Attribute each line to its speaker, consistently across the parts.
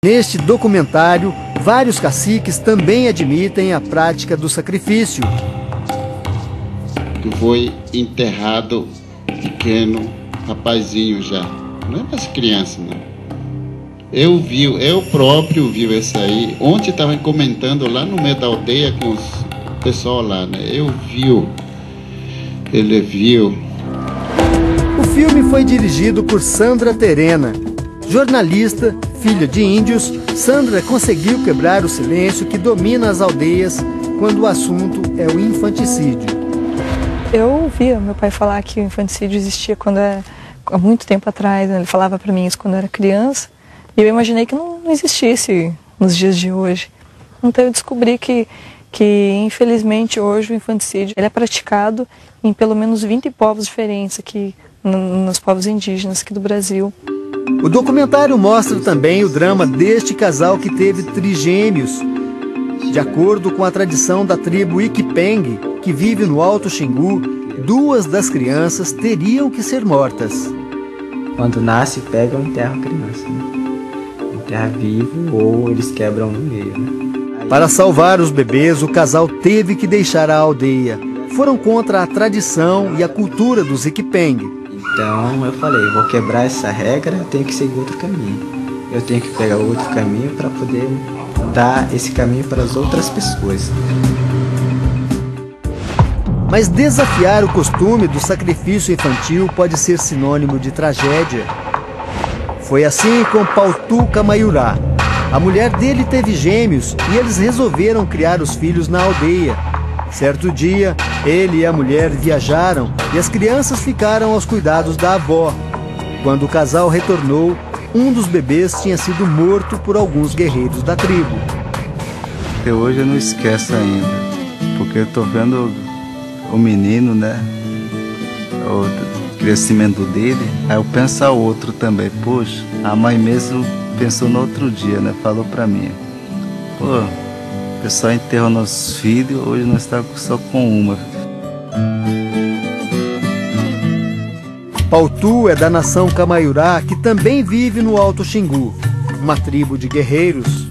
Speaker 1: Neste documentário, vários caciques também admitem a prática do sacrifício.
Speaker 2: Que foi enterrado pequeno, rapazinho já, não é mais criança, não. Eu próprio vi isso aí. Ontem estava comentando lá no meio da aldeia com os pessoal lá, né? Ele viu.
Speaker 1: O filme foi dirigido por Sandra Terena. Jornalista, filha de índios, Sandra conseguiu quebrar o silêncio que domina as aldeias quando o assunto é o infanticídio.
Speaker 3: Eu ouvia meu pai falar que o infanticídio existia há muito tempo atrás, né? Ele falava para mim isso quando eu era criança, e eu imaginei que não existisse nos dias de hoje. Então eu descobri que infelizmente hoje o infanticídio ele é praticado em pelo menos 20 povos diferentes aqui, nos povos indígenas aqui do Brasil.
Speaker 1: O documentário mostra também o drama deste casal que teve trigêmeos. De acordo com a tradição da tribo Iquipeng, que vive no Alto Xingu, 2 das crianças teriam que ser mortas.
Speaker 4: Quando nasce, pegam e enterram a criança, né? Enterra vivo ou eles quebram no meio, né?
Speaker 1: Para salvar os bebês, o casal teve que deixar a aldeia. Foram contra a tradição e a cultura dos Iquipeng.
Speaker 4: Então eu falei, vou quebrar essa regra, eu tenho que seguir outro caminho. Eu tenho que pegar outro caminho para poder dar esse caminho para as outras pessoas.
Speaker 1: Mas desafiar o costume do sacrifício infantil pode ser sinônimo de tragédia. Foi assim com Pautu Camaiurá. A mulher dele teve gêmeos e eles resolveram criar os filhos na aldeia. Certo dia, ele e a mulher viajaram e as crianças ficaram aos cuidados da avó. Quando o casal retornou, um dos bebês tinha sido morto por alguns guerreiros da tribo.
Speaker 5: Até hoje eu não esqueço ainda, porque eu tô vendo o menino, né? O crescimento dele, aí eu penso ao outro também. Poxa, a mãe mesmo pensou no outro dia, né? Falou pra mim, pô, o pessoal enterrou nossos filhos, hoje nós estamos só com uma.
Speaker 1: Pautu é da nação Camaiurá, que também vive no Alto Xingu, uma tribo de guerreiros.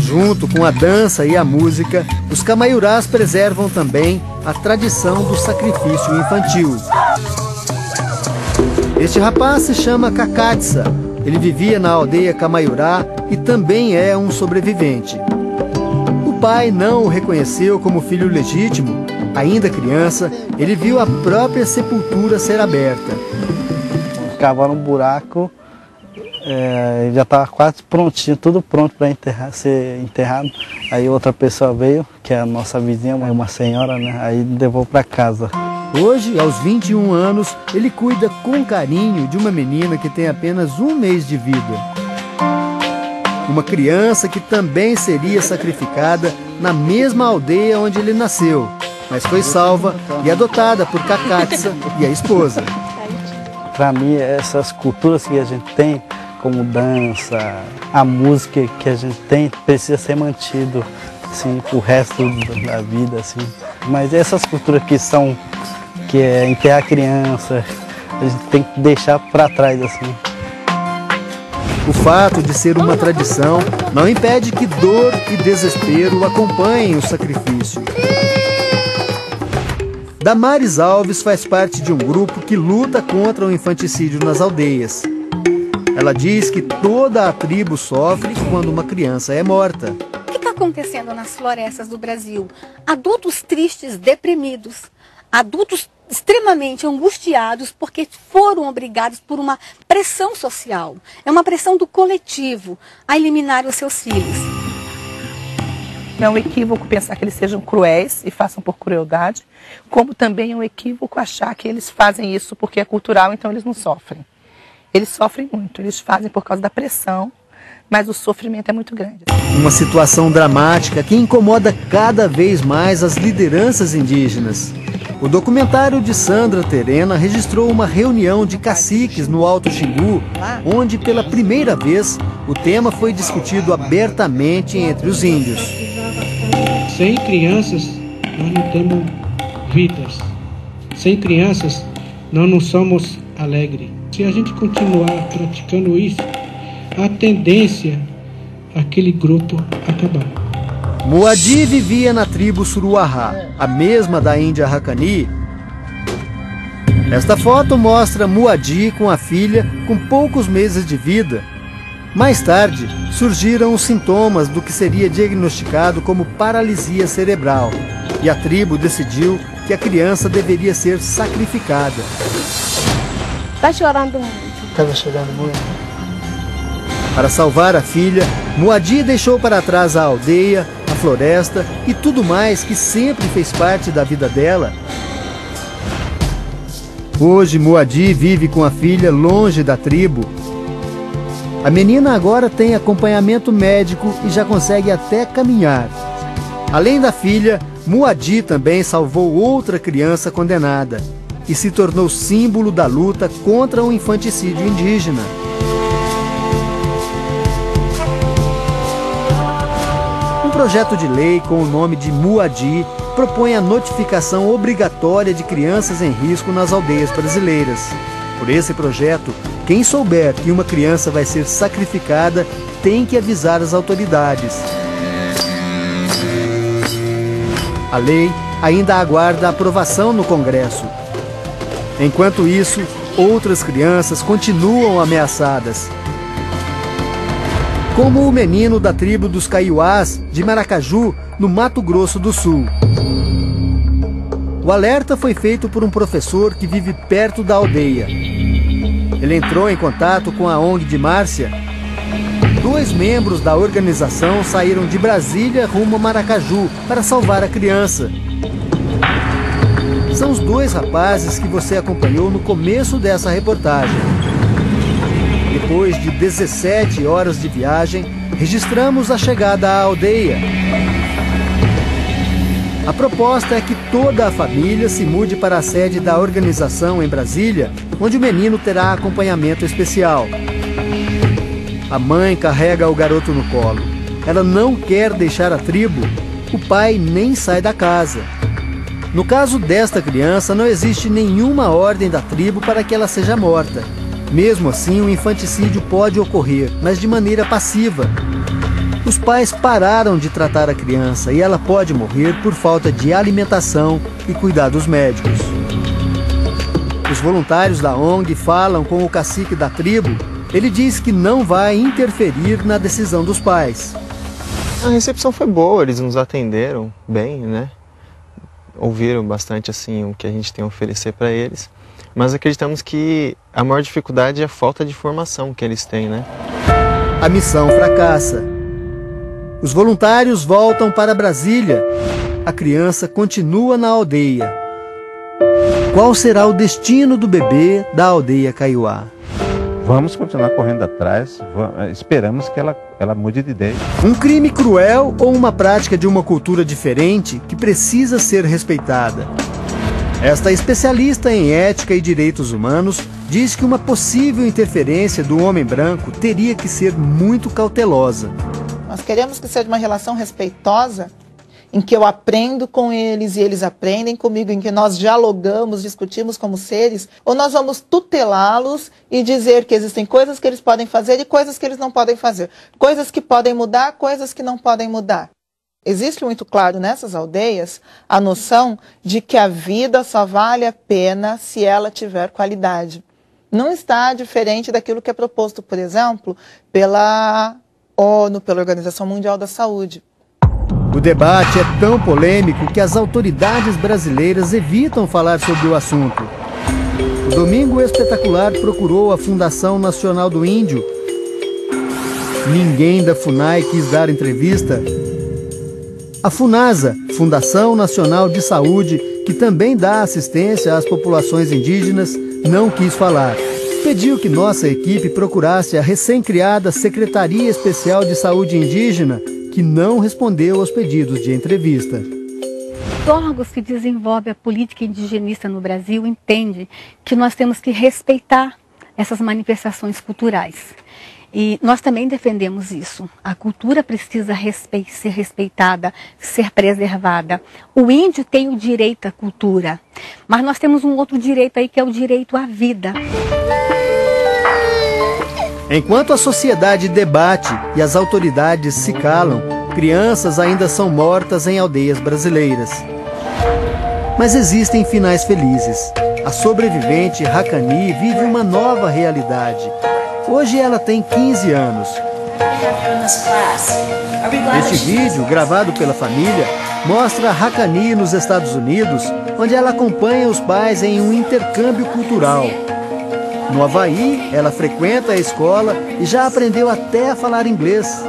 Speaker 1: Junto com a dança e a música, os Camaiurás preservam também a tradição do sacrifício infantil. Este rapaz se chama Cacatsa. Ele vivia na aldeia Camaiurá e também é um sobrevivente. O pai não o reconheceu como filho legítimo. Ainda criança, ele viu a própria sepultura ser aberta.
Speaker 6: Cavaram um buraco, já estava quase prontinho, tudo pronto para ser enterrado. Aí outra pessoa veio, que é a nossa vizinha, uma senhora, né? Aí levou para casa.
Speaker 1: Hoje, aos 21 anos, ele cuida com carinho de uma menina que tem apenas 1 mês de vida. Uma criança que também seria sacrificada na mesma aldeia onde ele nasceu, mas foi salva e adotada por Cacatsa e a esposa.
Speaker 6: Para mim, essas culturas que a gente tem, como dança, a música que a gente tem, precisa ser mantido assim, pro resto da vida. Assim. Mas essas culturas que é enterrar a criança, a gente tem que deixar para trás. Assim.
Speaker 1: O fato de ser uma tradição não impede que dor e desespero acompanhem o sacrifício. Damares Alves faz parte de um grupo que luta contra o infanticídio nas aldeias. Ela diz que toda a tribo sofre quando uma criança é morta.
Speaker 7: O que está acontecendo nas florestas do Brasil? Adultos tristes, deprimidos, adultos extremamente angustiados porque foram obrigados por uma pressão social. É uma pressão do coletivo a eliminar os seus filhos.
Speaker 8: É um equívoco pensar que eles sejam cruéis e façam por crueldade, como também é um equívoco achar que eles fazem isso porque é cultural, então eles não sofrem. Eles sofrem muito, eles fazem por causa da pressão, mas o sofrimento é muito grande.
Speaker 1: Uma situação dramática que incomoda cada vez mais as lideranças indígenas. O documentário de Sandra Terena registrou uma reunião de caciques no Alto Xingu, onde pela primeira vez o tema foi discutido abertamente entre os índios.
Speaker 9: Sem crianças, nós não temos vidas. Sem crianças, nós não somos alegres. se a gente continuar praticando isso, a tendência é aquele grupo acabar.
Speaker 1: Muadi vivia na tribo Suruahá, a mesma da Índia Hakani. Esta foto mostra Muadi com a filha com poucos meses de vida. Mais tarde, surgiram os sintomas do que seria diagnosticado como paralisia cerebral, e a tribo decidiu que a criança deveria ser sacrificada.
Speaker 10: Está chorando muito.
Speaker 6: Estava chorando muito.
Speaker 1: Para salvar a filha, Muadi deixou para trás a aldeia, a floresta e tudo mais que sempre fez parte da vida dela. Hoje, Muadi vive com a filha longe da tribo. A menina agora tem acompanhamento médico e já consegue até caminhar. Além da filha, Muadi também salvou outra criança condenada e se tornou símbolo da luta contra o infanticídio indígena. Um projeto de lei com o nome de Muadi propõe a notificação obrigatória de crianças em risco nas aldeias brasileiras. Por esse projeto, quem souber que uma criança vai ser sacrificada tem que avisar as autoridades. A lei ainda aguarda aprovação no Congresso. Enquanto isso, outras crianças continuam ameaçadas. Como o menino da tribo dos Kaiowás, de Maracaju, no Mato Grosso do Sul. O alerta foi feito por um professor que vive perto da aldeia. Ele entrou em contato com a ONG de Márcia. 2 membros da organização saíram de Brasília rumo a Maracaju para salvar a criança. São os 2 rapazes que você acompanhou no começo dessa reportagem. Depois de 17 horas de viagem, registramos a chegada à aldeia. A proposta é que toda a família se mude para a sede da organização em Brasília, onde o menino terá acompanhamento especial. A mãe carrega o garoto no colo. Ela não quer deixar a tribo. O pai nem sai da casa. No caso desta criança, não existe nenhuma ordem da tribo para que ela seja morta. Mesmo assim, o infanticídio pode ocorrer, mas de maneira passiva. Os pais pararam de tratar a criança e ela pode morrer por falta de alimentação e cuidados médicos. Os voluntários da ONG falam com o cacique da tribo. Ele diz que não vai interferir na decisão dos pais.
Speaker 11: A recepção foi boa, eles nos atenderam bem, né? Ouviram bastante assim o que a gente tem a oferecer para eles. Mas acreditamos que a maior dificuldade é a falta de formação que eles têm, né?
Speaker 1: A missão fracassa. Os voluntários voltam para Brasília. A criança continua na aldeia. Qual será o destino do bebê da aldeia Kaiowá?
Speaker 12: Vamos continuar correndo atrás, esperamos que ela mude de ideia.
Speaker 1: Um crime cruel ou uma prática de uma cultura diferente que precisa ser respeitada? Esta especialista em ética e direitos humanos diz que uma possível interferência do homem branco teria que ser muito cautelosa.
Speaker 8: Nós queremos que seja uma relação respeitosa, em que eu aprendo com eles e eles aprendem comigo, em que nós dialogamos, discutimos como seres, ou nós vamos tutelá-los e dizer que existem coisas que eles podem fazer e coisas que eles não podem fazer, coisas que podem mudar, coisas que não podem mudar. Existe muito claro nessas aldeias a noção de que a vida só vale a pena se ela tiver qualidade. Não está diferente daquilo que é proposto, por exemplo, pela ONU, pela Organização Mundial da Saúde.
Speaker 1: O debate é tão polêmico que as autoridades brasileiras evitam falar sobre o assunto. O Domingo Espetacular procurou a Fundação Nacional do Índio. Ninguém da FUNAI quis dar entrevista. A FUNASA, Fundação Nacional de Saúde, que também dá assistência às populações indígenas, não quis falar. Pediu que nossa equipe procurasse a recém-criada Secretaria Especial de Saúde Indígena, que não respondeu aos pedidos de entrevista.
Speaker 7: Os órgãos que desenvolvem a política indigenista no Brasil entendem que nós temos que respeitar essas manifestações culturais. E nós também defendemos isso. A cultura precisa ser respeitada, ser preservada. O índio tem o direito à cultura, mas nós temos um outro direito aí que é o direito à vida.
Speaker 1: Enquanto a sociedade debate e as autoridades se calam, crianças ainda são mortas em aldeias brasileiras. Mas existem finais felizes. A sobrevivente Hakani vive uma nova realidade. Hoje ela tem 15 anos. Este vídeo, gravado pela família, mostra Hakani nos Estados Unidos, onde ela acompanha os pais em um intercâmbio cultural. No Havaí, ela frequenta a escola e já aprendeu até a falar inglês.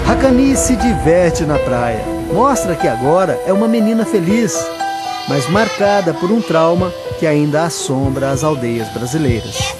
Speaker 1: Hakani se diverte na praia. Mostra que agora é uma menina feliz, mas marcada por um trauma que ainda assombra as aldeias brasileiras.